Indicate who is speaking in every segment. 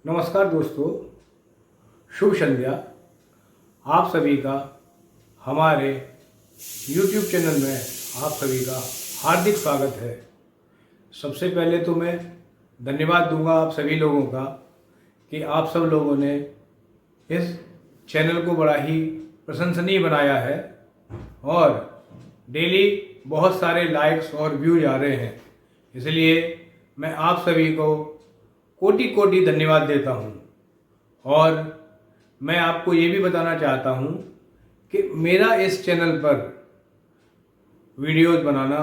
Speaker 1: नमस्कार दोस्तों, शुभ संध्या। आप सभी का हमारे YouTube चैनल में आप सभी का हार्दिक स्वागत है। सबसे पहले तो मैं धन्यवाद दूंगा आप सभी लोगों का कि आप सब लोगों ने इस चैनल को बड़ा ही प्रशंसनीय बनाया है और डेली बहुत सारे लाइक्स और व्यूज आ रहे हैं। इसलिए मैं आप सभी को कोटि कोटि धन्यवाद देता हूँ। और मैं आपको ये भी बताना चाहता हूँ कि मेरा इस चैनल पर वीडियोज़ बनाना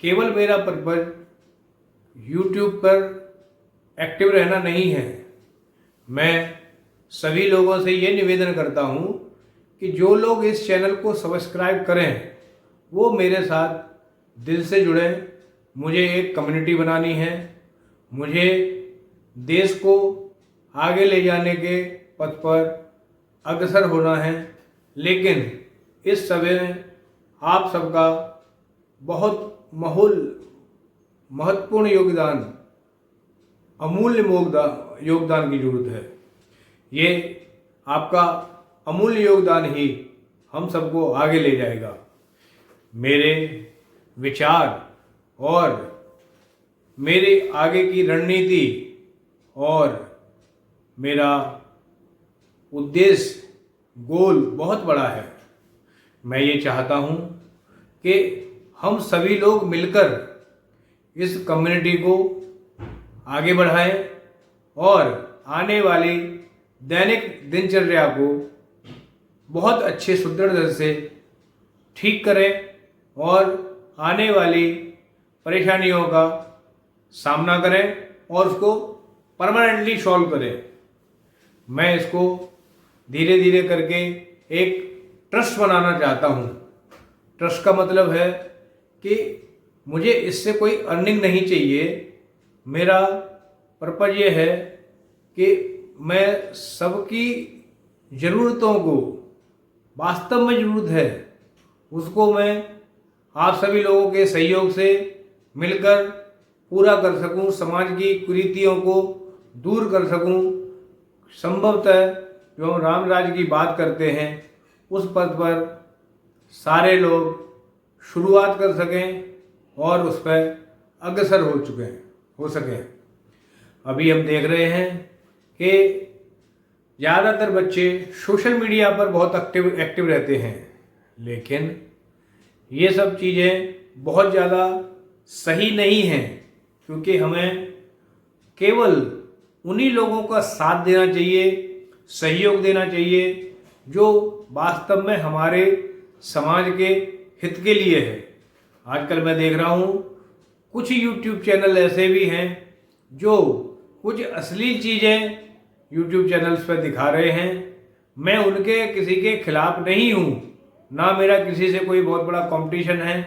Speaker 1: केवल मेरा पर्पज़ यूट्यूब पर एक्टिव रहना नहीं है। मैं सभी लोगों से ये निवेदन करता हूँ कि जो लोग इस चैनल को सब्सक्राइब करें वो मेरे साथ दिल से जुड़ें। मुझे एक कम्युनिटी बनानी है, मुझे देश को आगे ले जाने के पथ पर अग्रसर होना है। लेकिन इस समय आप सबका बहुत महत्वपूर्ण योगदान, अमूल्य योगदान की जरूरत है। ये आपका अमूल्य योगदान ही हम सबको आगे ले जाएगा। मेरे विचार और मेरे आगे की रणनीति और मेरा उद्देश्य, गोल बहुत बड़ा है। मैं ये चाहता हूँ कि हम सभी लोग मिलकर इस कम्युनिटी को आगे बढ़ाएं और आने वाली दैनिक दिनचर्या को बहुत अच्छे सुदृढ़ ढंग से ठीक करें और आने वाली परेशानियों का सामना करें और उसको परमानेंटली सॉल्व करें। मैं इसको धीरे धीरे करके एक ट्रस्ट बनाना चाहता हूँ। ट्रस्ट का मतलब है कि मुझे इससे कोई अर्निंग नहीं चाहिए। मेरा पर्पज़ ये है कि मैं सबकी ज़रूरतों को, वास्तव में ज़रूरत है उसको मैं आप सभी लोगों के सहयोग से मिलकर पूरा कर सकूं, समाज की कुरीतियों को दूर कर सकूं। संभवतः जो हम राम राज्य की बात करते हैं उस पद पर सारे लोग शुरुआत कर सकें और उस पर अग्रसर हो सकें। अभी हम देख रहे हैं कि ज़्यादातर बच्चे सोशल मीडिया पर बहुत एक्टिव रहते हैं, लेकिन ये सब चीज़ें बहुत ज़्यादा सही नहीं हैं, क्योंकि हमें केवल उन्हीं लोगों का साथ देना चाहिए, सहयोग देना चाहिए जो वास्तव में हमारे समाज के हित के लिए है। आजकल मैं देख रहा हूँ कुछ YouTube चैनल ऐसे भी हैं जो कुछ अश्लील चीज़ें YouTube चैनल्स पर दिखा रहे हैं। मैं उनके किसी के खिलाफ नहीं हूँ, ना मेरा किसी से कोई बहुत बड़ा कंपटीशन है।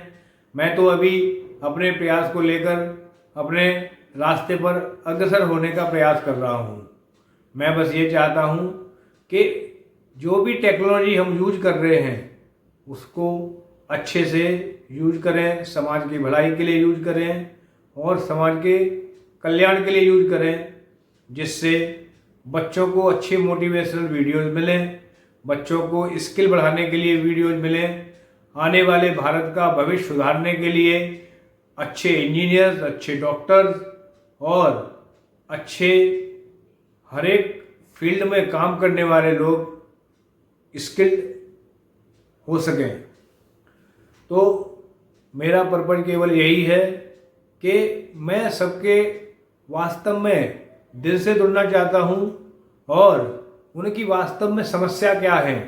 Speaker 1: मैं तो अभी अपने प्रयास को लेकर अपने रास्ते पर अग्रसर होने का प्रयास कर रहा हूँ। मैं बस ये चाहता हूँ कि जो भी टेक्नोलॉजी हम यूज कर रहे हैं उसको अच्छे से यूज करें, समाज की भलाई के लिए यूज करें और समाज के कल्याण के लिए यूज करें, जिससे बच्चों को अच्छी मोटिवेशनल वीडियोस मिलें, बच्चों को स्किल बढ़ाने के लिए वीडियोस मिलें, आने वाले भारत का भविष्य सुधारने के लिए अच्छे इंजीनियर्स, अच्छे डॉक्टर्स और अच्छे हर एक फील्ड में काम करने वाले लोग स्किल्ड हो सकें। तो मेरा पर्पज़ केवल यही है कि मैं सबके वास्तव में दिल से जुड़ना चाहता हूँ और उनकी वास्तव में समस्या क्या है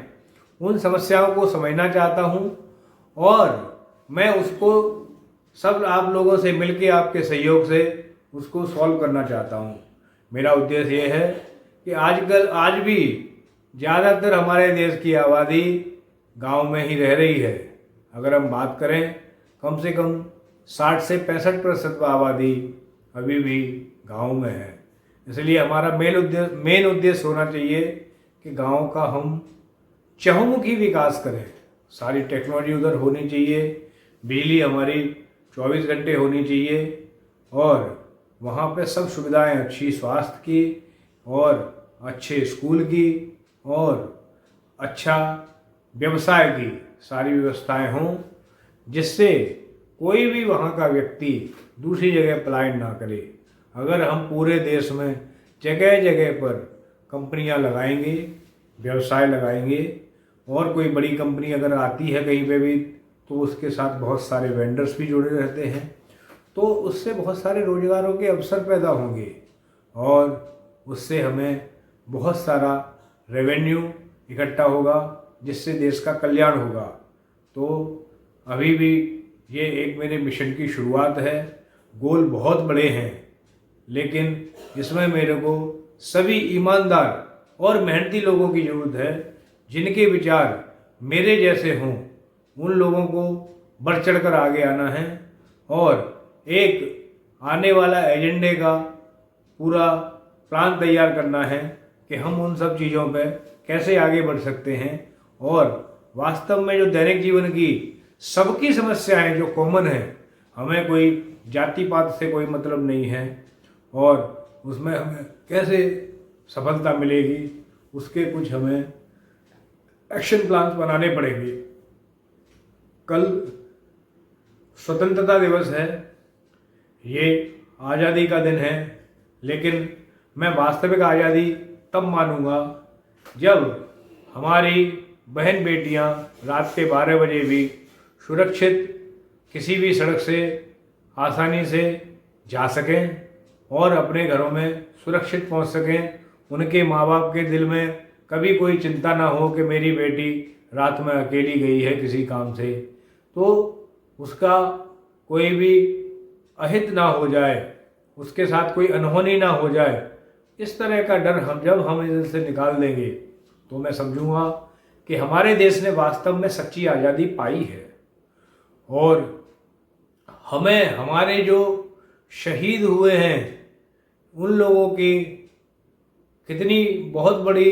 Speaker 1: उन समस्याओं को समझना चाहता हूँ और मैं उसको सब आप लोगों से मिलके आपके सहयोग से उसको सॉल्व करना चाहता हूँ। मेरा उद्देश्य ये है कि आज भी ज़्यादातर हमारे देश की आबादी गांव में ही रह रही है। अगर हम बात करें, कम से कम 60 से 65% आबादी अभी भी गांव में है। इसलिए हमारा मेन उद्देश्य होना चाहिए कि गांव का हम चहुमुखी विकास करें। सारी टेक्नोलॉजी उधर होनी चाहिए, बिजली हमारी 24 घंटे होनी चाहिए और वहाँ पे सब सुविधाएं अच्छी, स्वास्थ्य की, और अच्छे स्कूल की और अच्छा व्यवसाय की सारी व्यवस्थाएं हों, जिससे कोई भी वहाँ का व्यक्ति दूसरी जगह पलायन ना करे। अगर हम पूरे देश में जगह जगह पर कंपनियां लगाएंगे, व्यवसाय लगाएंगे, और कोई बड़ी कंपनी अगर आती है कहीं पे भी तो उसके साथ बहुत सारे वेंडर्स भी जुड़े रहते हैं, तो उससे बहुत सारे रोजगारों के अवसर पैदा होंगे और उससे हमें बहुत सारा रेवेन्यू इकट्ठा होगा, जिससे देश का कल्याण होगा। तो अभी भी ये एक मेरे मिशन की शुरुआत है। गोल बहुत बड़े हैं, लेकिन इसमें मेरे को सभी ईमानदार और मेहनती लोगों की ज़रूरत है, जिनके विचार मेरे जैसे हों। उन लोगों को बढ़ चढ़ कर आगे आना है और एक आने वाला एजेंडे का पूरा प्लान तैयार करना है कि हम उन सब चीज़ों पर कैसे आगे बढ़ सकते हैं, और वास्तव में जो दैनिक जीवन की सबकी समस्याएं जो कॉमन है, हमें कोई जाति पात से कोई मतलब नहीं है, और उसमें हमें कैसे सफलता मिलेगी उसके कुछ हमें एक्शन प्लान्स बनाने पड़ेंगे। कल स्वतंत्रता दिवस है, ये आज़ादी का दिन है, लेकिन मैं वास्तविक आज़ादी तब मानूंगा जब हमारी बहन बेटियां रात के 12 बजे भी सुरक्षित किसी भी सड़क से आसानी से जा सकें और अपने घरों में सुरक्षित पहुंच सकें। उनके माँ बाप के दिल में कभी कोई चिंता ना हो कि मेरी बेटी रात में अकेली गई है किसी काम से, तो उसका कोई भी अहित ना हो जाए, उसके साथ कोई अनहोनी ना हो जाए। इस तरह का डर हम इधर से निकाल देंगे तो मैं समझूंगा कि हमारे देश ने वास्तव में सच्ची आज़ादी पाई है। और हमें हमारे जो शहीद हुए हैं उन लोगों की कितनी बहुत बड़ी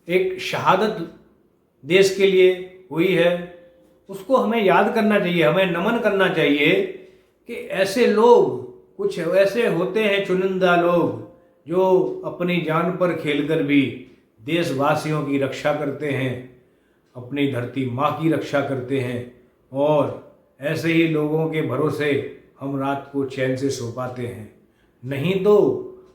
Speaker 1: एक शहादत देश के लिए हुई है, उसको हमें याद करना चाहिए, हमें नमन करना चाहिए कि ऐसे लोग कुछ ऐसे होते हैं, चुनिंदा लोग जो अपनी जान पर खेलकर भी देशवासियों की रक्षा करते हैं, अपनी धरती माँ की रक्षा करते हैं, और ऐसे ही लोगों के भरोसे हम रात को चैन से सो पाते हैं। नहीं तो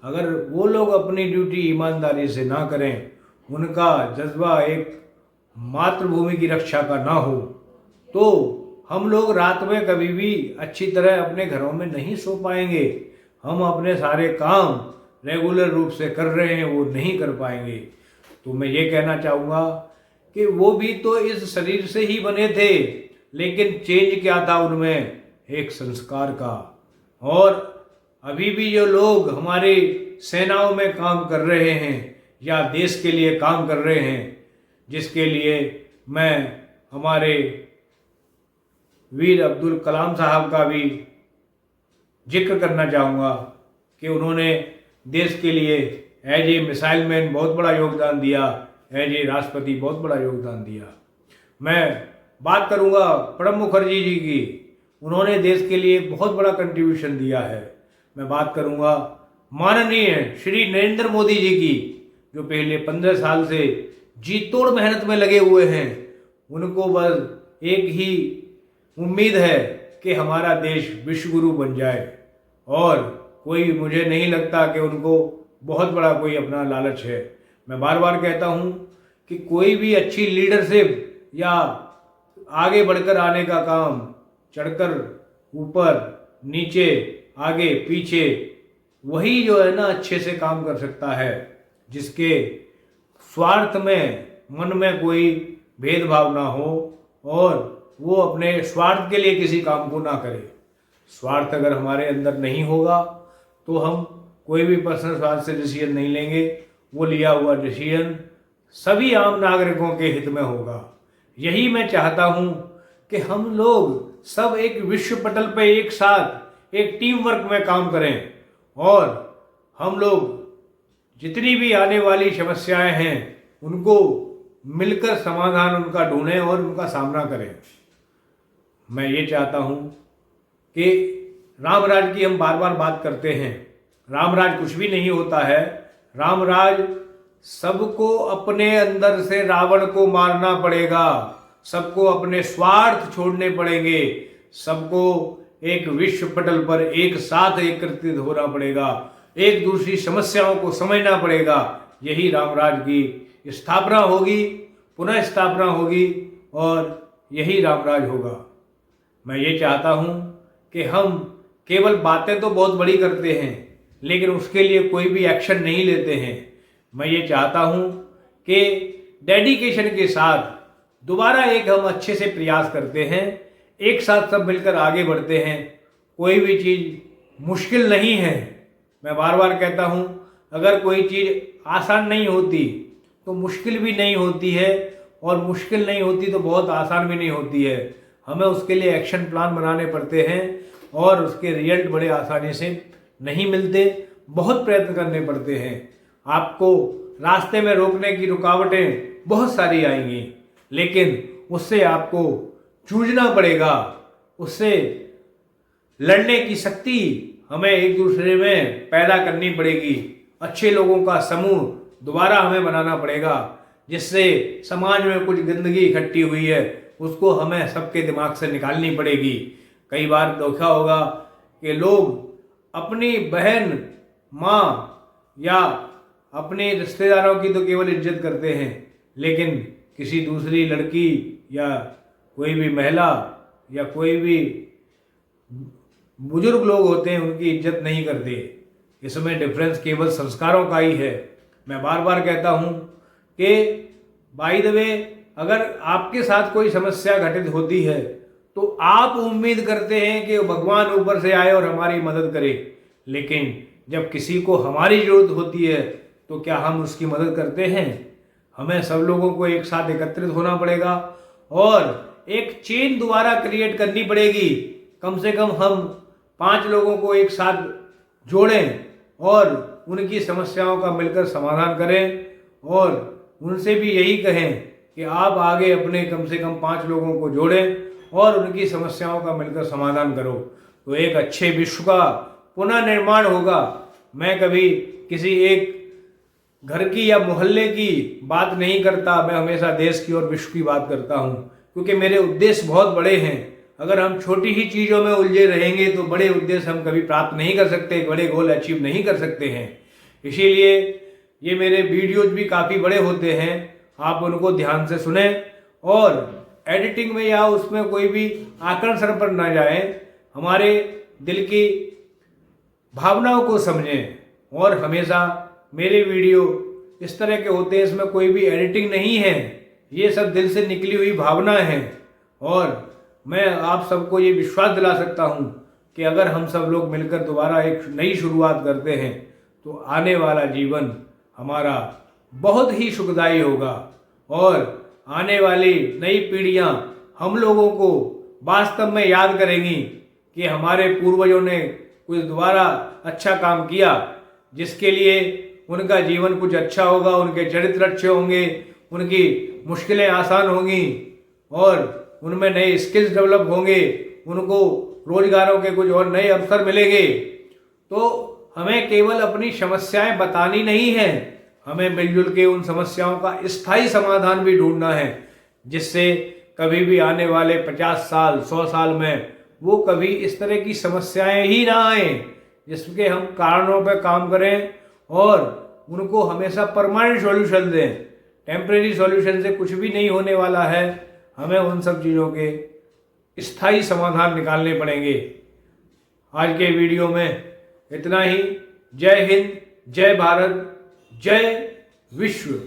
Speaker 1: अगर वो लोग अपनी ड्यूटी ईमानदारी से ना करें, उनका जज्बा एक मातृभूमि की रक्षा का ना हो, तो हम लोग रात में कभी भी अच्छी तरह अपने घरों में नहीं सो पाएंगे। हम अपने सारे काम रेगुलर रूप से कर रहे हैं वो नहीं कर पाएंगे। तो मैं ये कहना चाहूँगा कि वो भी तो इस शरीर से ही बने थे, लेकिन चेंज क्या था उनमें? एक संस्कार का। और अभी भी जो लोग हमारी सेनाओं में काम कर रहे हैं या देश के लिए काम कर रहे हैं, जिसके लिए मैं हमारे वीर अब्दुल कलाम साहब का भी जिक्र करना चाहूँगा कि उन्होंने देश के लिए एज ए मिसाइल मैन बहुत बड़ा योगदान दिया, एज ए राष्ट्रपति बहुत बड़ा योगदान दिया। मैं बात करूँगा प्रणब मुखर्जी जी की, उन्होंने देश के लिए बहुत बड़ा कंट्रीब्यूशन दिया है। मैं बात करूँगा माननीय श्री नरेंद्र मोदी जी की, जो पहले 15 साल से जी तोड़ मेहनत में लगे हुए हैं। उनको बस एक ही उम्मीद है कि हमारा देश विश्वगुरु बन जाए, और कोई मुझे नहीं लगता कि उनको बहुत बड़ा कोई अपना लालच है। मैं बार बार कहता हूँ कि कोई भी अच्छी लीडरशिप या आगे बढ़कर आने का काम, चढ़कर ऊपर नीचे आगे पीछे, वही जो है ना अच्छे से काम कर सकता है, जिसके स्वार्थ में मन में कोई भेदभाव ना हो और वो अपने स्वार्थ के लिए किसी काम को ना करे। स्वार्थ अगर हमारे अंदर नहीं होगा तो हम कोई भी पर्सनल स्वार्थ से डिसीजन नहीं लेंगे। वो लिया हुआ डिसीजन सभी आम नागरिकों के हित में होगा। यही मैं चाहता हूँ कि हम लोग सब एक विश्व पटल पे एक साथ एक टीम वर्क में काम करें, और हम लोग जितनी भी आने वाली समस्याएं हैं उनको मिलकर समाधान उनका ढूंढें और उनका सामना करें। मैं ये चाहता हूँ कि राम राज्य की हम बार बार बात करते हैं। रामराज कुछ भी नहीं होता है। रामराज सबको अपने अंदर से रावण को मारना पड़ेगा, सबको अपने स्वार्थ छोड़ने पड़ेंगे, सबको एक विश्व पटल पर एक साथ एकत्रित होना पड़ेगा, एक दूसरी समस्याओं को समझना पड़ेगा। यही रामराज की स्थापना होगी, पुनः स्थापना होगी और यही रामराज होगा। मैं ये चाहता हूँ कि हम केवल बातें तो बहुत बड़ी करते हैं लेकिन उसके लिए कोई भी एक्शन नहीं लेते हैं। मैं ये चाहता हूँ कि डेडिकेशन के साथ दोबारा एक हम अच्छे से प्रयास करते हैं, एक साथ सब मिलकर आगे बढ़ते हैं। कोई भी चीज़ मुश्किल नहीं है। मैं बार बार कहता हूँ, अगर कोई चीज़ आसान नहीं होती तो मुश्किल भी नहीं होती है, और मुश्किल नहीं होती तो बहुत आसान भी नहीं होती है। हमें उसके लिए एक्शन प्लान बनाने पड़ते हैं और उसके रिजल्ट बड़े आसानी से नहीं मिलते, बहुत प्रयत्न करने पड़ते हैं। आपको रास्ते में रोकने की रुकावटें बहुत सारी आएंगी, लेकिन उससे आपको जूझना पड़ेगा, उससे लड़ने की शक्ति हमें एक दूसरे में पैदा करनी पड़ेगी। अच्छे लोगों का समूह दोबारा हमें बनाना पड़ेगा, जिससे समाज में कुछ गंदगी इकट्ठी हुई है उसको हमें सबके दिमाग से निकालनी पड़ेगी। कई बार देखा होगा कि लोग अपनी बहन, माँ या अपने रिश्तेदारों की तो केवल इज्जत करते हैं, लेकिन किसी दूसरी लड़की या कोई भी महिला या कोई भी बुजुर्ग लोग होते हैं उनकी इज्जत नहीं करते। इसमें डिफरेंस केवल संस्कारों का ही है। मैं बार बार कहता हूँ कि बाय द वे, अगर आपके साथ कोई समस्या घटित होती है तो आप उम्मीद करते हैं कि भगवान ऊपर से आए और हमारी मदद करे, लेकिन जब किसी को हमारी जरूरत होती है तो क्या हम उसकी मदद करते हैं? हमें सब लोगों को एक साथ एकत्रित होना पड़ेगा और एक चेन दोबारा क्रिएट करनी पड़ेगी। कम से कम हम 5 लोगों को एक साथ जोड़ें और उनकी समस्याओं का मिलकर समाधान करें, और उनसे भी यही कहें कि आप आगे अपने कम से कम 5 लोगों को जोड़ें और उनकी समस्याओं का मिलकर समाधान करो, तो एक अच्छे विश्व का पुनः निर्माण होगा। मैं कभी किसी एक घर की या मोहल्ले की बात नहीं करता, मैं हमेशा देश की और विश्व की बात करता हूँ, क्योंकि मेरे उद्देश्य बहुत बड़े हैं। अगर हम छोटी ही चीज़ों में उलझे रहेंगे तो बड़े उद्देश्य हम कभी प्राप्त नहीं कर सकते, बड़े गोल अचीव नहीं कर सकते हैं। इसीलिए ये मेरे वीडियोज भी काफ़ी बड़े होते हैं, आप उनको ध्यान से सुने और एडिटिंग में या उसमें कोई भी आकर्षण पर ना जाएं, हमारे दिल की भावनाओं को समझें। और हमेशा मेरे वीडियो इस तरह के होते हैं, इसमें कोई भी एडिटिंग नहीं है, ये सब दिल से निकली हुई भावना है। और मैं आप सबको ये विश्वास दिला सकता हूँ कि अगर हम सब लोग मिलकर दोबारा एक नई शुरुआत करते हैं तो आने वाला जीवन हमारा बहुत ही सुखदायी होगा, और आने वाली नई पीढ़ियाँ हम लोगों को वास्तव में याद करेंगी कि हमारे पूर्वजों ने कुछ दोबारा अच्छा काम किया, जिसके लिए उनका जीवन कुछ अच्छा होगा, उनके चरित्र अच्छे होंगे, उनकी मुश्किलें आसान होंगी और उनमें नए स्किल्स डेवलप होंगे, उनको रोजगारों के कुछ और नए अवसर मिलेंगे। तो हमें केवल अपनी समस्याएं बतानी नहीं है, हमें मिलजुल के उन समस्याओं का स्थायी समाधान भी ढूंढना है, जिससे कभी भी आने वाले 50 साल 100 साल में वो कभी इस तरह की समस्याएं ही ना आए, जिसके हम कारणों पर काम करें और उनको हमेशा परमानेंट सॉल्यूशन दें। टेम्परेरी सॉल्यूशन से कुछ भी नहीं होने वाला है, हमें उन सब चीज़ों के स्थायी समाधान निकालने पड़ेंगे। आज के वीडियो में इतना ही। जय हिंद, जय भारत, जय विश्व।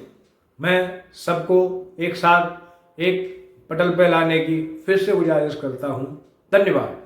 Speaker 1: मैं सबको एक साथ एक पटल पर लाने की फिर से गुजारिश करता हूँ। धन्यवाद।